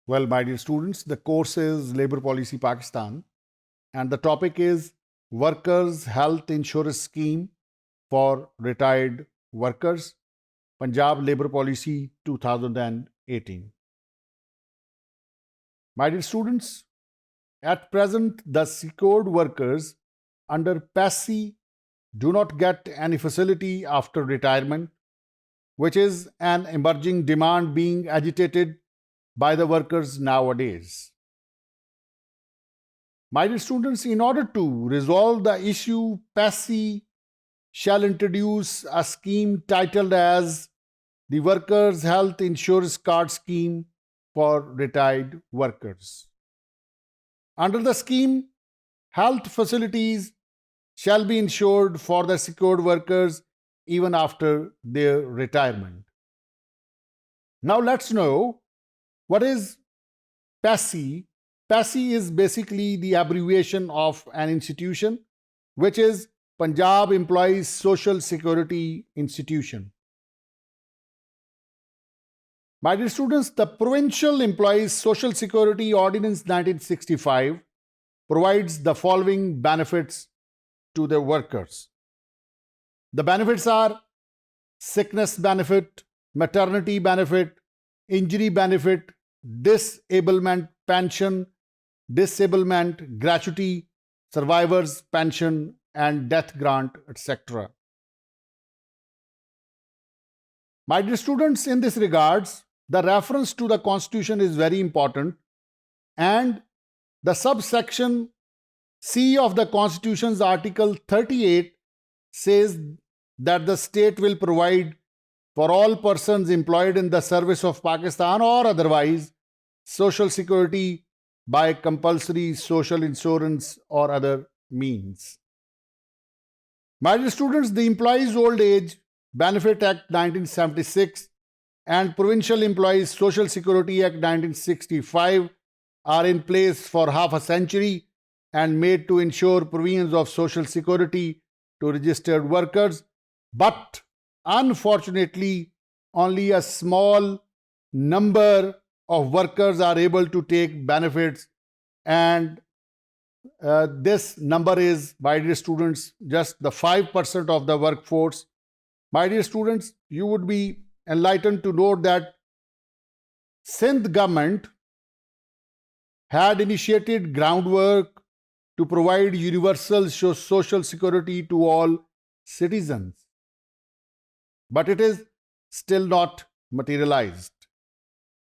Well, my dear students, the course is Labour Policy Pakistan, and the topic is Workers' Health Insurance Scheme for Retired Workers, Punjab Labour Policy 2018. My dear students, at present, the secured workers under PASSI do not get any facility after retirement, which is an emerging demand being agitated by the workers nowadays. My dear students, in order to resolve the issue, PASSI shall introduce a scheme titled as the Workers' Health Insurance Card Scheme for Retired Workers. Under the scheme, health facilities shall be insured for the secured workers even after their retirement. Now let's know what is PASSI. PASSI is basically the abbreviation of an institution, which is Punjab Employees Social Security Institution. My dear students, the Provincial Employees Social Security Ordinance 1965 provides the following benefits to the workers. The benefits are sickness benefit, maternity benefit, injury benefit, disablement pension, disablement gratuity, survivor's pension, and death grant, etc. My dear students, in this regards, the reference to the Constitution is very important, and the subsection C of the Constitution's Article 38 says that the state will provide for all persons employed in the service of Pakistan or otherwise social security by compulsory social insurance or other means. My dear students, the Employees Old Age Benefit Act 1976 and Provincial Employees Social Security Act 1965 are in place for half a century and made to ensure provisions of social security to registered workers, but unfortunately, only a small number of workers are able to take benefits, and this number is, my dear students, just the 5% of the workforce. My dear students, you would be enlightened to note that Sindh government had initiated groundwork to provide universal social security to all citizens, but it is still not materialized.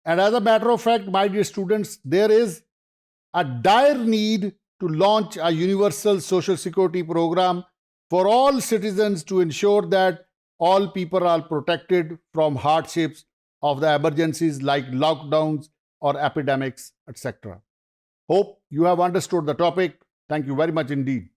And as a matter of fact, my dear students, there is a dire need to launch a universal social security program for all citizens to ensure that all people are protected from hardships of the emergencies like lockdowns or epidemics, etc. Hope you have understood the topic. Thank you very much indeed.